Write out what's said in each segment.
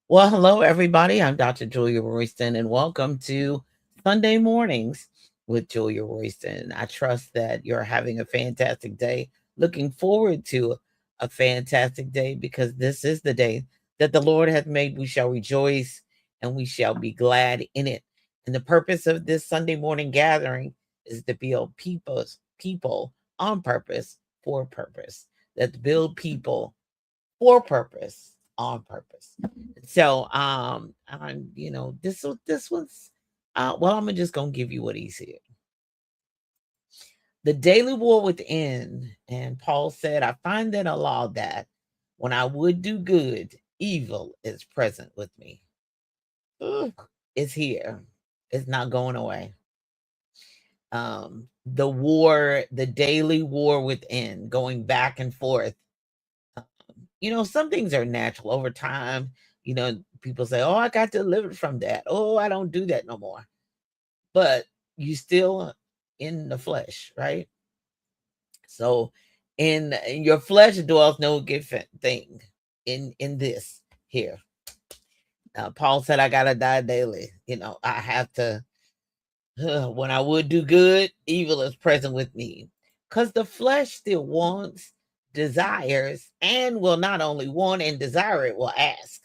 Well, hello, everybody. I'm Dr. Julia Royston, and welcome to Sunday Mornings with Julia Royston. I trust that you're having a fantastic day. Looking forward to a fantastic day because this is the day that the Lord hath made. We shall rejoice and we shall be glad in it. And the purpose of this Sunday morning gathering is to build people on purpose for purpose. That to build people for purpose on purpose. So I'm this was well, I'm just gonna give you what he said. The daily war within, and Paul said, I find that a law that when I would do good, evil is present with me. Ugh, it's here. It's not going away. The war, the daily war within, going back and forth. Some things are natural over time. People say, "Oh, I got delivered from that. Oh, I don't do that no more." But you still in the flesh, right? So in your flesh dwells no good thing in this here. Paul said, I gotta die daily. I have to when I would do good, evil is present with me. Because the flesh still wants, desires, and will not only want and desire it, will ask.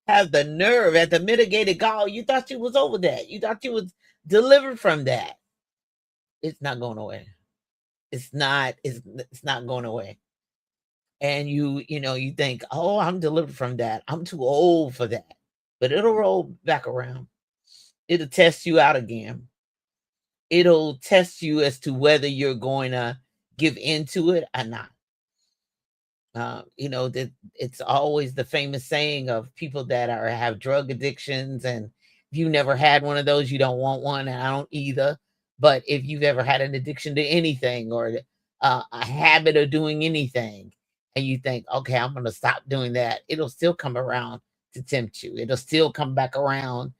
Have the nerve at the mitigated gall. You thought you was over that. You thought you was delivered from that. It's not going away. It's not going away. And you think, oh, I'm delivered from that. I'm too old for that. But it'll roll back around. It'll test you out again. It'll test you as to whether you're going to give into it or not. That it's always the famous saying of people that have drug addictions, and if you never had one of those, you don't want one, and I don't either. But if you've ever had an addiction to anything or a habit of doing anything, and you think, okay, I'm going to stop doing that, it'll still come around to tempt you. It'll still come back around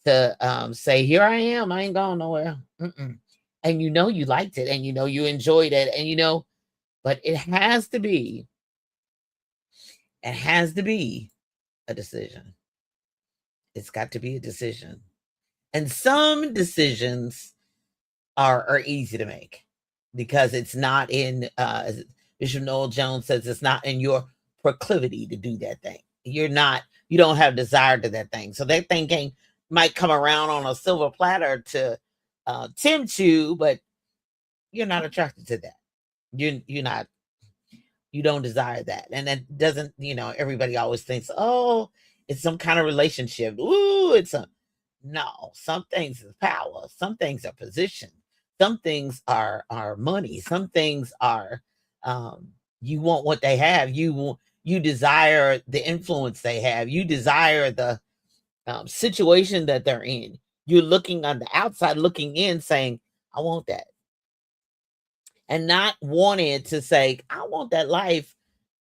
to say, here I am. I ain't going nowhere. Mm-mm. And you liked it, and you enjoyed it, and but it has to be a decision. It's got to be a decision. And some decisions are easy to make because it's not in as Bishop Noel Jones says, it's not in your proclivity to do that thing. You don't have desire to that thing. So that thing might come around on a silver platter to tempt you, but you're not attracted to that. You don't desire that. And that doesn't, everybody always thinks, oh, it's some kind of relationship. Ooh, no, some things is power, some things are position, some things are money, some things are you want what they have. You desire the influence they have, you desire the situation that they're in. You're looking on the outside, looking in, saying, I want that, and not wanting to say, I want that life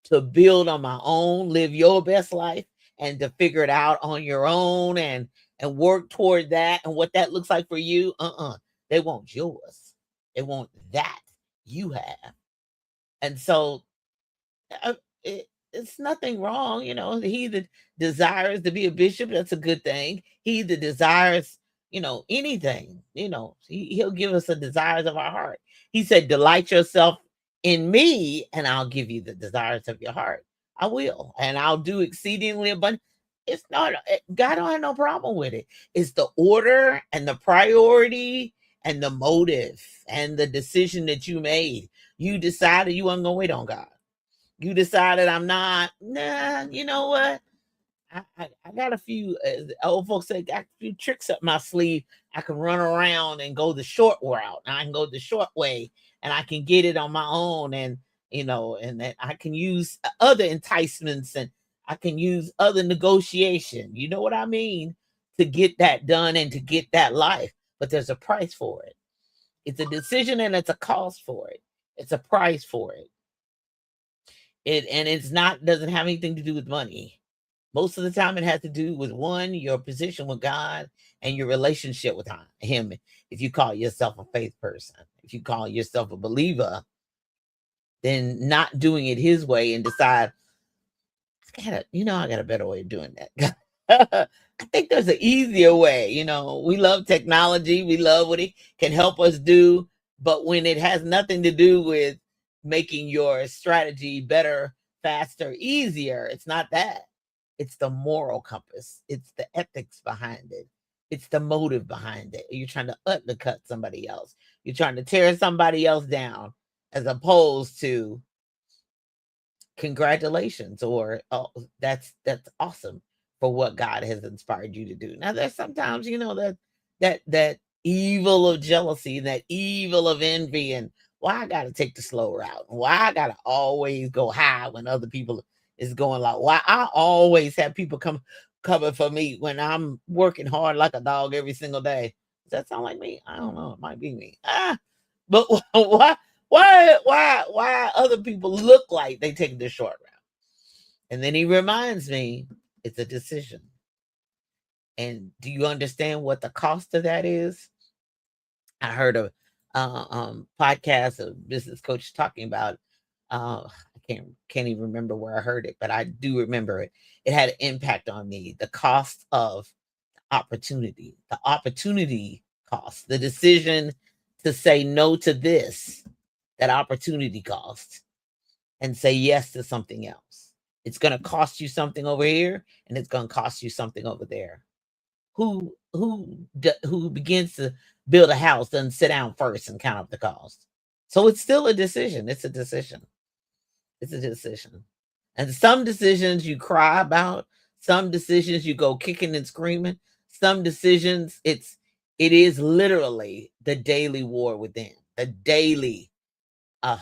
to build on my own, live your best life, and to figure it out on your own and work toward that and what that looks like for you. They want yours. They want that you have. And so uh, it's nothing wrong. He that desires to be a bishop, that's a good thing. He that desires, anything, he'll give us the desires of our heart. He said, delight yourself in me, and I'll give you the desires of your heart. I will, and I'll do exceedingly abundant. It's not, God don't have no problem with it. It's the order and the priority and the motive and the decision that you made. You decided you weren't going to wait on God. You decided I'm not. Nah, you know what? I got a few, old folks say, got a few tricks up my sleeve. I can run around and go the short route. And I can go the short way, and I can get it on my own. And that I can use other enticements, and I can use other negotiation. You know what I mean? To get that done and to get that life. But there's a price for it. It's a decision and it's a cost for it. It's a price for it. It's not, doesn't have anything to do with money. Most of the time it has to do with, one, your position with God and your relationship with him. If you call yourself a faith person, if you call yourself a believer, then not doing it his way and decide, I got a better way of doing that. I think there's an easier way. We love technology. We love what it can help us do. But when it has nothing to do with making your strategy better, faster, easier, it's not that. It's the moral compass. It's the ethics behind it. It's the motive behind it. You're trying to undercut somebody else. You're trying to tear somebody else down, as opposed to congratulations, or oh, that's awesome for what God has inspired you to do. Now there's sometimes that evil of jealousy, that evil of envy, and why I gotta take the slow route, why I gotta always go high when other people is going low, why I always have people coming for me when I'm working hard like a dog every single day. Does that sound like me? I don't know. It might be me. But why other people look like they take the short route? And then he reminds me, it's a decision. And do you understand what the cost of that is? I heard a podcast of business coach talking about. I can't even remember where I heard it, but I do remember it. It had an impact on me. The cost of opportunity, the opportunity cost, the decision to say no to this, that opportunity cost, and say yes to something else. It's going to cost you something over here, and it's going to cost you something over there. Who begins to build a house doesn't sit down first and count up the cost. So it's still a decision. It's a decision. It's a decision. And some decisions you cry about, some decisions you go kicking and screaming, some decisions it is literally the daily war within. The daily I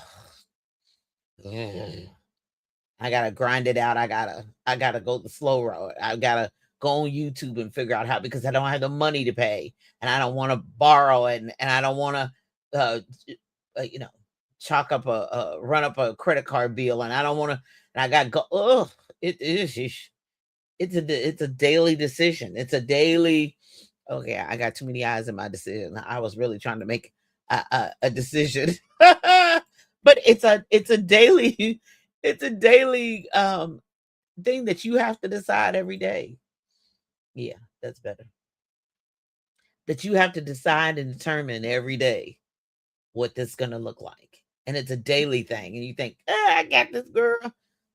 gotta grind it out. I gotta go the slow road. I gotta go on YouTube and figure out how, because I don't have the money to pay, and I don't want to borrow it, and I don't want to chalk up run up a credit card bill, and I don't want to, and I got to go. Oh, it's a daily decision. It's a daily. Okay, I got too many eyes in my decision. I was really trying to make a decision, but it's a daily thing that you have to decide every day. Yeah, that's better. That you have to decide and determine every day what this is going to look like. And it's a daily thing. And you think, I got this, girl.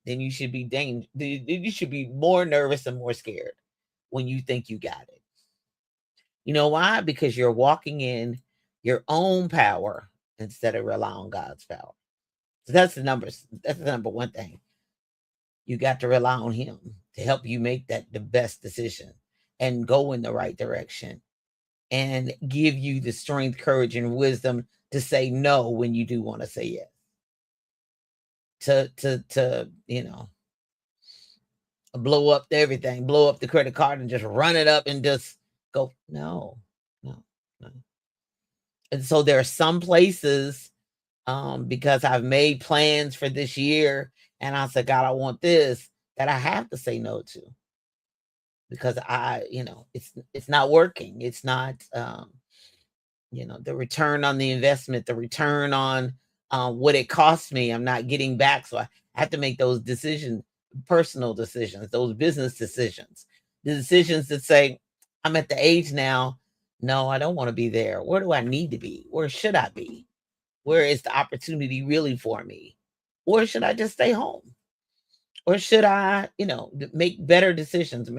Then you should be you should be more nervous and more scared when you think you got it. You know why? Because you're walking in your own power instead of relying on God's power. So that's the number one thing. You got to rely on him to help you make the best decision and go in the right direction, and give you the strength, courage, and wisdom to say no when you do want to say yes. To blow up everything, blow up the credit card and just run it up and just go, no. And so there are some places, because I've made plans for this year and I said, God, I want this, that I have to say no to, because it's not working. It's not, the return on the investment, the return on what it costs me, I'm not getting back. So I have to make those decisions, personal decisions, those business decisions, the decisions that say, I'm at the age now. No, I don't want to be there. Where do I need to be? Where should I be? Where is the opportunity really for me? Or should I just stay home? Or should I, make better decisions,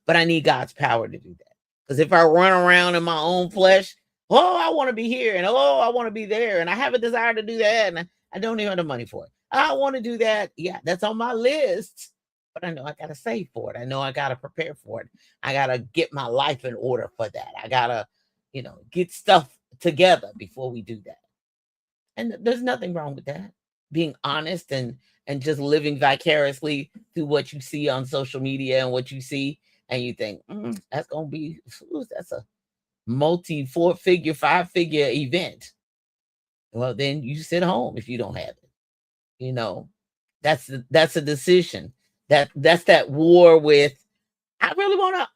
but I need God's power to do that. Because if I run around in my own flesh, oh, I want to be here, and oh, I want to be there, and I have a desire to do that, and I don't even have the money for it. I want to do that. Yeah, that's on my list. But I know I got to save for it. I know I got to prepare for it. I got to get my life in order for that. I got to, get stuff together before we do that. And there's nothing wrong with that. Being honest and just living vicariously through what you see on social media and what you see, and you think, that's going to be, that's a multi 4-figure, 5-figure event. Well, then you sit home if you don't have it. That's a decision. That's that war with, I really want to,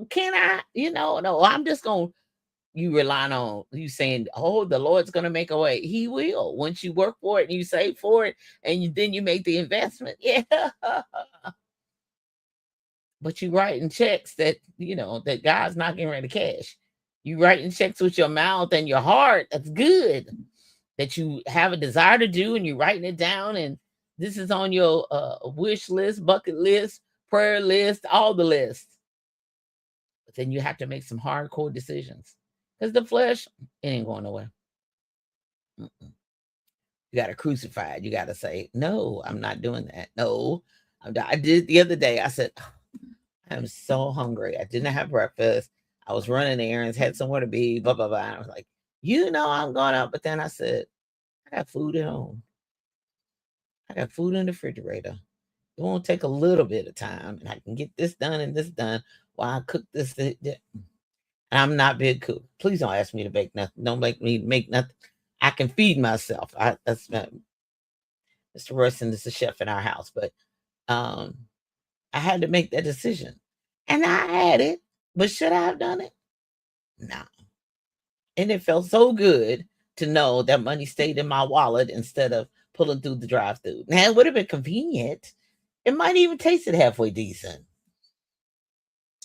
can I, no, I'm just going to, you relying on you saying, oh, the Lord's going to make a way. He will, once you work for it and you save for it, and then you make the investment. Yeah. But you writing checks that, that God's not getting ready to cash. You writing checks with your mouth and your heart. That's good. That you have a desire to do and you're writing it down. And this is on your wish list, bucket list, prayer list, all the lists. But then you have to make some hardcore decisions. Because the flesh, it ain't going nowhere. Mm-mm. You got to crucify it. You got to say, no, I'm not doing that. No, I did the other day. I said, I'm so hungry. I didn't have breakfast. I was running errands, had somewhere to be, blah, blah, blah. And I was like, I'm going out. But then I said, I got food at home. I got food in the refrigerator. It won't take a little bit of time. And I can get this done and this done while I cook this. And I'm not big cook. Please don't ask me to bake nothing. Don't make me make nothing. I can feed myself. That's Mr. Rustin is the chef in our house. But I had to make that decision. And I had it. But should I have done it? No. And it felt so good to know that money stayed in my wallet instead of pulling through the drive-through. Now, it would have been convenient. It might even tasted halfway decent.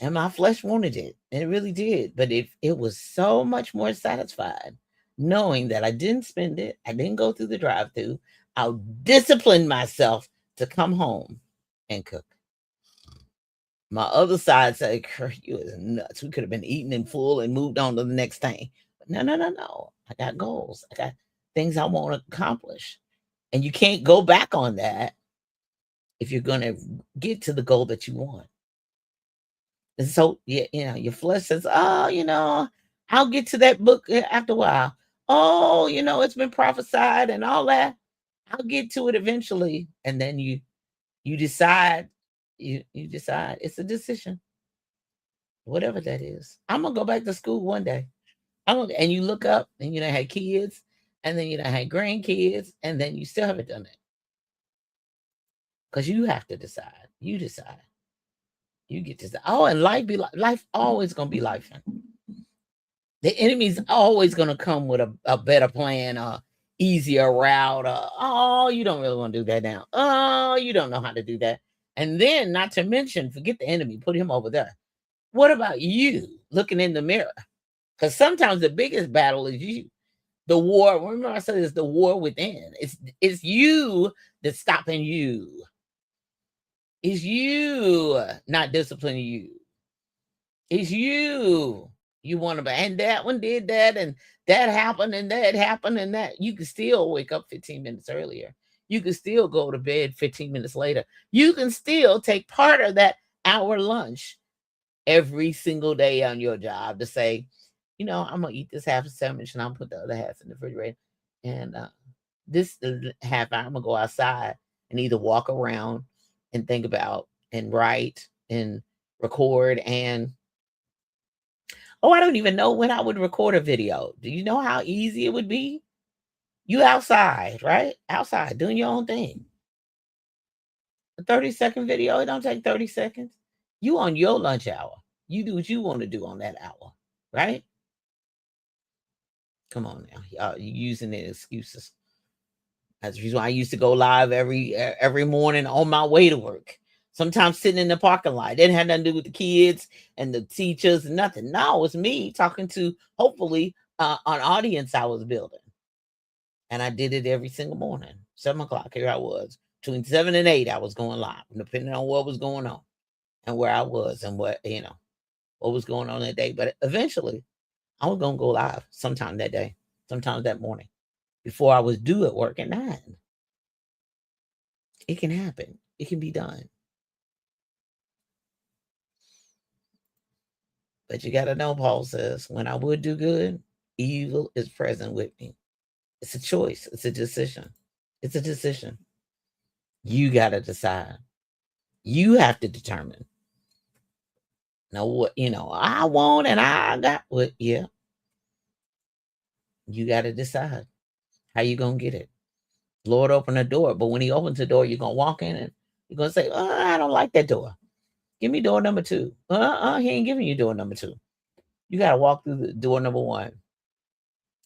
And my flesh wanted it. And it really did. But it was so much more satisfied knowing that I didn't spend it. I didn't go through the drive-through. I'll discipline myself to come home and cook. My other side said, you is nuts. We could have been eating and full and moved on to the next thing. But no. I got goals. I got things I want to accomplish. And you can't go back on that if you're going to get to the goal that you want. And so, your flesh says, oh, I'll get to that book after a while. Oh, it's been prophesied and all that. I'll get to it eventually. And then you decide, you decide. It's a decision. Whatever that is. I'm going to go back to school one day. And you look up and you done had kids, and then you done had grandkids, and then you still haven't done it. Because you have to decide. You decide. You get to decide. Oh, and life always gonna be life. The enemy's always gonna come with a better plan, easier route. Oh, you don't really want to do that now. Oh, you don't know how to do that. And then, not to mention, forget the enemy, put him over there. What about you looking in the mirror? Because sometimes the biggest battle is you. The war, remember I said it's the war within. It's you that's stopping you. It's you not disciplining you. It's you. You want to be, and that one did that, and that happened, and that happened, and that. You can still wake up 15 minutes earlier. You can still go to bed 15 minutes later. You can still take part of that hour lunch every single day on your job to say, I'm going to eat this half a sandwich and I'm going to put the other half in the refrigerator. And this half hour, I'm going to go outside and either walk around and think about and write and record. And, I don't even know when I would record a video. Do you know how easy it would be? You outside, right? Outside doing your own thing. A 30-second video, it don't take 30 seconds. You on your lunch hour. You do what you want to do on that hour, right? Come on now, y'all, you using the excuses. That's the reason why I used to go live every morning on my way to work. Sometimes sitting in the parking lot. It didn't have nothing to do with the kids and the teachers, nothing. No, it was me talking to, hopefully, an audience I was building. And I did it every single morning. 7 o'clock, here I was. Between 7 and 8, I was going live, depending on what was going on and where I was and what was going on that day. But eventually, I was going to go live sometime that day, sometimes that morning, before I was due at work at 9. It can happen. It can be done. But you got to know, Paul says, when I would do good, evil is present with me. It's a choice. It's a decision. It's a decision. You got to decide. You have to determine. Now, what, I want and I got what, yeah. You got to decide how you going to get it. Lord open the door, but when he opens the door, you're going to walk in and you're going to say, I don't like that door. Give me door number 2. He ain't giving you door number 2. You got to walk through the door number 1.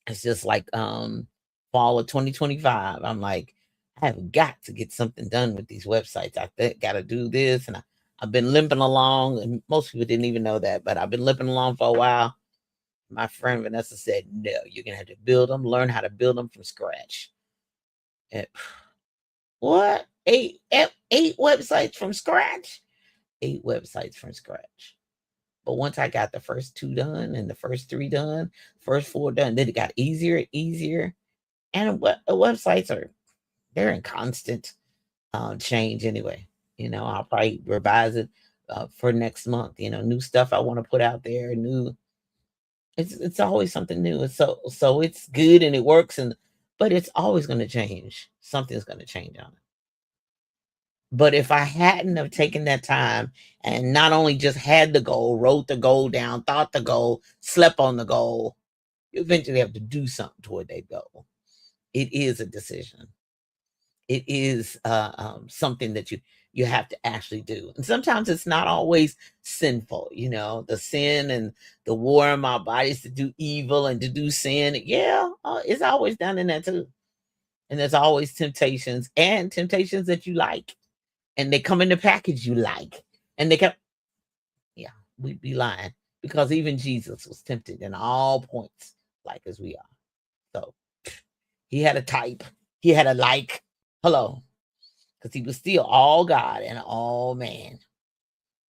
It's just like fall of 2025. I'm like, I have got to get something done with these websites. I got to do this, and I've been limping along, and most people didn't even know that, but I've been limping along for a while. My friend Vanessa said, "No, you're gonna have to build them, learn how to build them from scratch." And, what? Eight websites from scratch? 8 websites from scratch. But once I got the first 2 done and the first 3 done, first 4 done, then it got easier and easier. And websites they're in constant change anyway. I'll probably revise it for next month. New stuff I want to put out there. It's always something new. And so it's good and it works, but it's always going to change. Something's going to change on it. But if I hadn't have taken that time and not only just had the goal, wrote the goal down, thought the goal, slept on the goal, you eventually have to do something toward that goal. It is a decision. It is something that you have to actually do. And sometimes it's not always sinful, the sin and the war in our bodies to do evil and to do sin. Yeah, it's always done in that too. And there's always temptations that you like. And they come in the package you like. And they come, yeah, we'd be lying. Because even Jesus was tempted in all points, like as we are. So he had a type. He had a like. Hello. Because he was still all God and all man.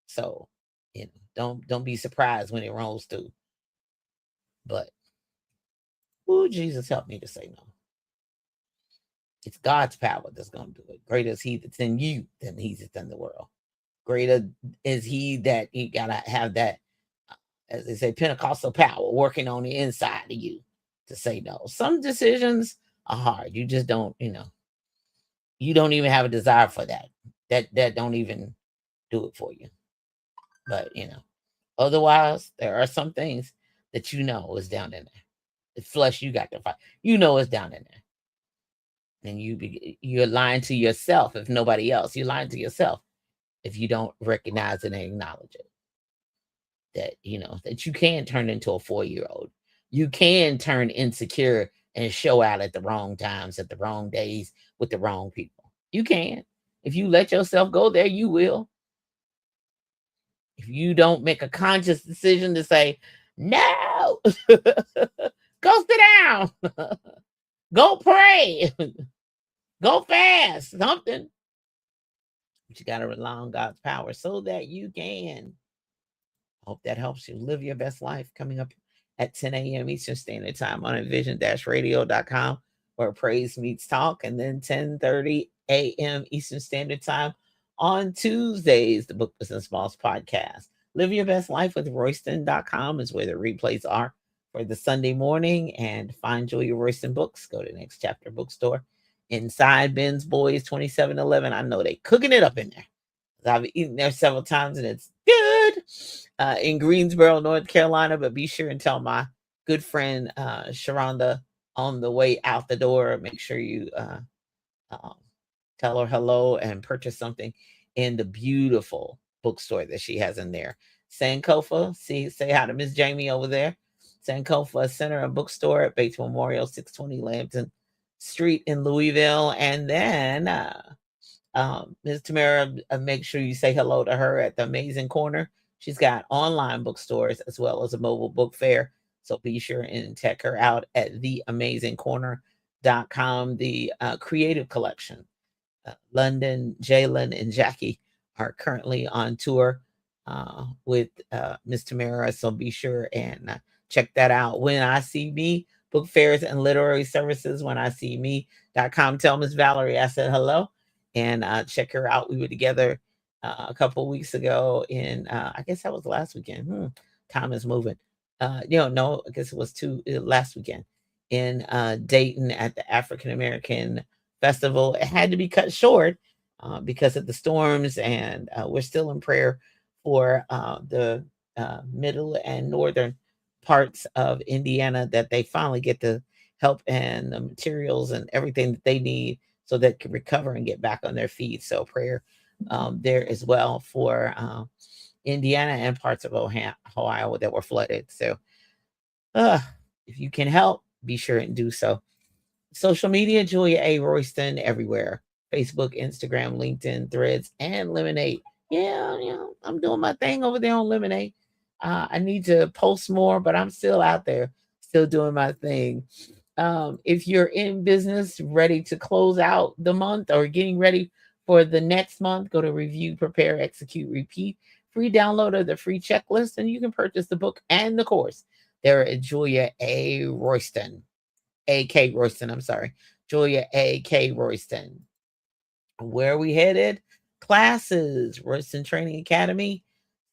So, don't be surprised when it rolls through. But, Jesus help me to say no. It's God's power that's going to do it. Greater is he that's in you than he that's in the world. Greater is he that you got to have that, as they say, Pentecostal power working on the inside of you to say no. Some decisions are hard. You just don't, you don't even have a desire for that. That don't even do it for you. But, otherwise, there are some things that is down in there. The flesh you got to fight. It's down in there. And you're lying to yourself, if nobody else. You're lying to yourself if you don't recognize it and acknowledge it. That you can turn into a 4-year-old. You can turn insecure and show out at the wrong times, at the wrong days, with the wrong people. You can. If you let yourself go there, you will. If you don't make a conscious decision to say, no, go sit down, go pray, go fast, something. But you got to rely on God's power so that you can. Hope that helps you live your best life. Coming up at 10 a.m. Eastern Standard Time on envision-radio.com, where praise meets talk. And then 10:30 a.m. Eastern Standard Time on Tuesdays, the Book Business Boss podcast. Live your best life with Royston.com is where the replays are for the Sunday morning. And find Julia Royston books. Go to Next Chapter Bookstore inside Ben's Boys 2711. I know they cooking it up in there. I've eaten there several times and it's good in Greensboro, North Carolina. But be sure and tell my good friend Sharonda on the way out the door. Make sure you tell her hello and purchase something in the beautiful bookstore that she has in there. Sankofa, say hi to Miss Jamie over there. Sankofa Center and Bookstore at Bates Memorial, 620 Lambton Street in Louisville. And then Ms. Tamara, make sure you say hello to her at the Amazing Corner. She's got online bookstores as well as a mobile book fair. So be sure and check her out at theamazingcorner.com. The Creative Collection. London, Jalen, and Jackie are currently on tour with Ms. Tamara. So be sure and check that out. When I See Me, book fairs and literary services, whenISeeMe.com. Tell Miss Valerie I said hello. And check her out. We were together a couple of weeks ago in, I guess that was last weekend. Time is moving. No, I guess it was last weekend in Dayton at the African American Festival. It had to be cut short because of the storms, and we're still in prayer for the middle and northern parts of Indiana, that they finally get the help and the materials and everything that they need so they can recover and get back on their feet. So prayer there as well for Indiana and parts of Ohio that were flooded. So if you can help, be sure and do so. Social media, Julia A. Royston everywhere. Facebook, Instagram, LinkedIn, Threads, and Lemonade. Yeah, I'm doing my thing over there on Lemonade. I need to post more, but I'm still out there, still doing my thing. If you're in business, ready to close out the month or getting ready for the next month, go to Review, Prepare, Execute, Repeat. Free download of the free checklist, and you can purchase the book and the course there at Julia A. Royston. A.K. Royston, I'm sorry. Julia A.K. Royston. Where are we headed? Classes, Royston Training Academy,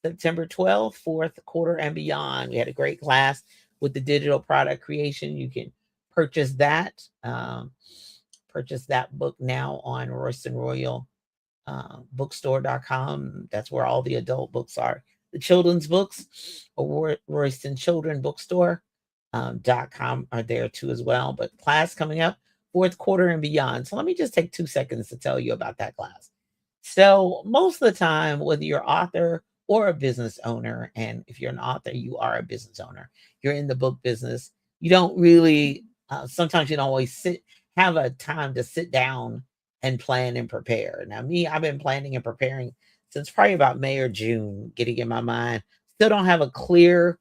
September 12th, fourth quarter and beyond. We had a great class with the digital product creation. You can purchase that. Purchase that book now on Royston Royal bookstore.com. That's where all the adult books are. The children's books, Royston Children Bookstore .com are there too as well. But class coming up fourth quarter and beyond. So let me just take 2 seconds to tell you about that class. So most of the time, whether you're author or a business owner, and if you're an author, you are a business owner, you're in the book business, you don't really, sometimes you don't always have a time to sit down and plan and prepare. Now, me, I've been planning and preparing since probably about May or June, getting in my mind. Still don't have a clear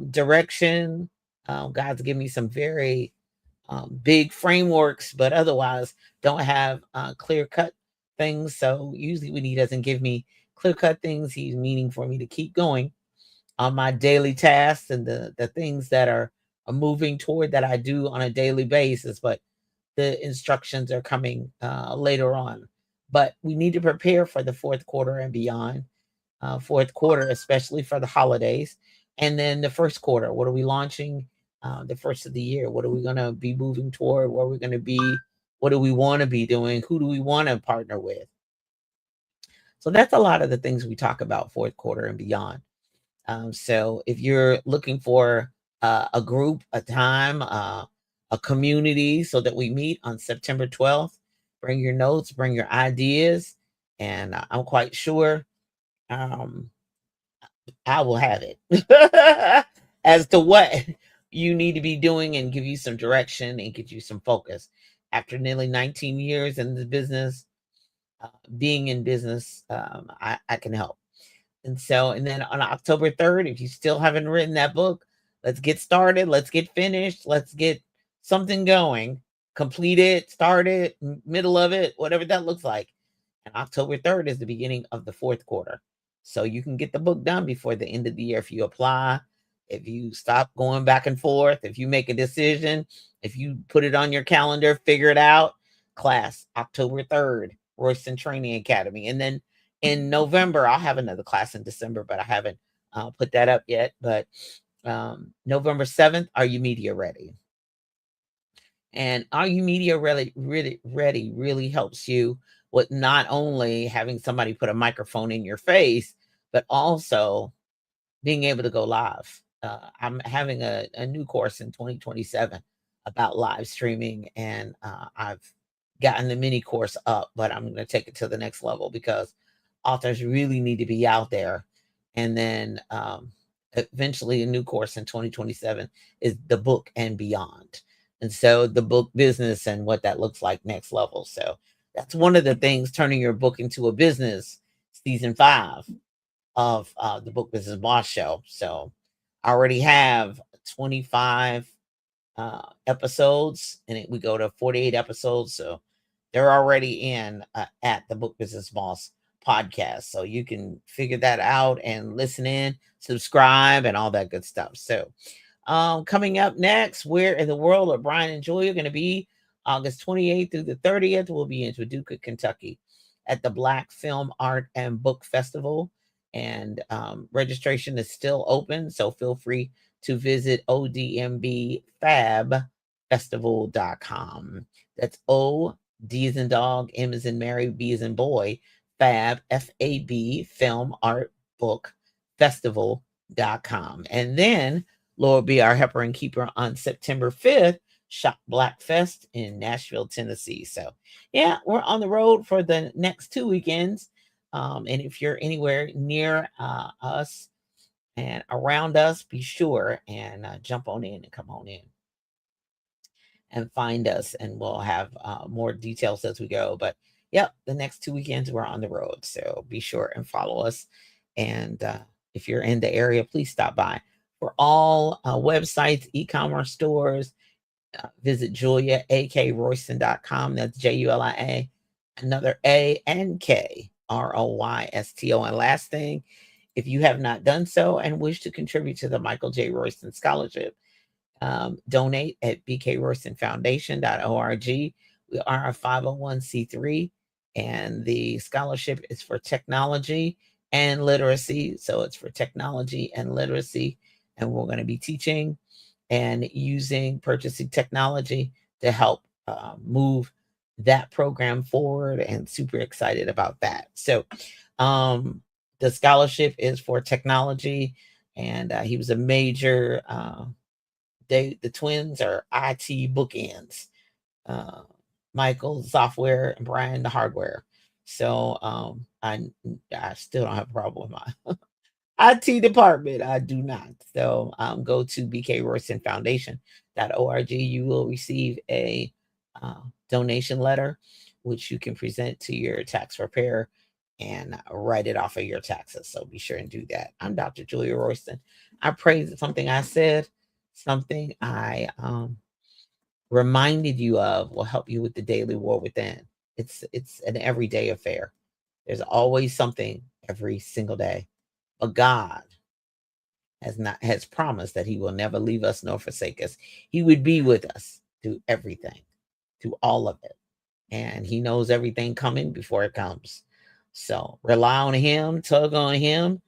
direction. God's given me some very big frameworks, but otherwise don't have clear cut things. So usually when he doesn't give me clear cut things, he's meaning for me to keep going on my daily tasks and the things that are moving toward that I do on a daily basis. But the instructions are coming later on. But we need to prepare for the fourth quarter and beyond. Fourth quarter, especially for the holidays. And then the first quarter, what are we launching the first of the year? What are we going to be moving toward? Where are we going to be? What do we want to be doing? Who do we want to partner with? So that's a lot of the things we talk about fourth quarter and beyond. So if you're looking for a group, a time, a community so that we meet on September 12th, bring your notes, bring your ideas, and I'm quite sure um, I will have it as to what you need to be doing and give you some direction and get you some focus. After nearly 19 years in the business, being in business, I can help. And then on October 3rd, if you still haven't written that book, let's get started. Let's get finished. Let's get something going. Complete it, start it, middle of it, whatever that looks like. And October 3rd is the beginning of the fourth quarter. So you can get the book done before the end of the year if you apply, if you stop going back and forth, if you make a decision, if you put it on your calendar, figure it out. Class, October 3rd, Royston Training Academy. And then in November, I'll have another class in December, but I haven't put that up yet. But November 7th, Are You Media Ready? And Are You Media Ready really helps you with not only having somebody put a microphone in your face, but also being able to go live. I'm having a new course in 2027 about live streaming, and I've gotten the mini course up, but I'm going to take it to the next level because authors really need to be out there. And then eventually, a new course in 2027 is the book and beyond. And so the book business and what that looks like next level. So that's one of the things, turning your book into a business, season 5 of the Book Business Boss Show. So I already have 25 episodes, and we go to 48 episodes. So they're already in at the Book Business Boss podcast. So you can figure that out and listen in, subscribe, and all that good stuff. So coming up next, where in the world are Brian and Julia going to be? August 28th through the 30th, we'll be in Paducah, Kentucky at the Black Film Art and Book Festival. And registration is still open, so feel free to visit odmbfabfestival.com. That's O, D as in dog, M as in Mary, B as in boy, Fab, F-A-B, Film Art Book Festival.com. And then Lord be our helper and keeper on September 5th, Shop Black Fest in Nashville, Tennessee. So yeah, we're on the road for the next 2 weekends. And if you're anywhere near us and around us, be sure and jump on in and come on in and find us, and we'll have more details as we go. But yep, the next 2 weekends we're on the road. So be sure and follow us. And if you're in the area, please stop by. For all websites, e-commerce stores, visit juliaakroyston.com. That's Julia, another A and K Royston. And last thing, if you have not done so and wish to contribute to the Michael J. Royston Scholarship, donate at bkroystonfoundation.org. We are a 501c3, and the scholarship is for technology and literacy. So it's for technology and literacy, and we're going to be teaching and using purchasing technology to help move that program forward, and super excited about that. So the scholarship is for technology, and he was a major the twins are IT bookends. Uh, Michael software and Brian the hardware. So I still don't have a problem with my IT department. I do not. So go to bkroystonfoundation.org. You will receive a donation letter, which you can present to your tax preparer and write it off of your taxes. So be sure and do that. I'm Dr. Julia Royston. I pray that something I said, something I reminded you of, will help you with the daily war within. It's an everyday affair. There's always something every single day. But God has promised that he will never leave us nor forsake us. He would be with us through everything, through all of it. And he knows everything coming before it comes. So rely on him, tug on him,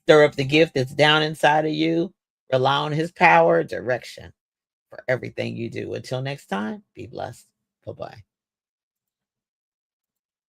stir up the gift that's down inside of you, rely on his power, direction for everything you do. Until next time, be blessed. Bye-bye.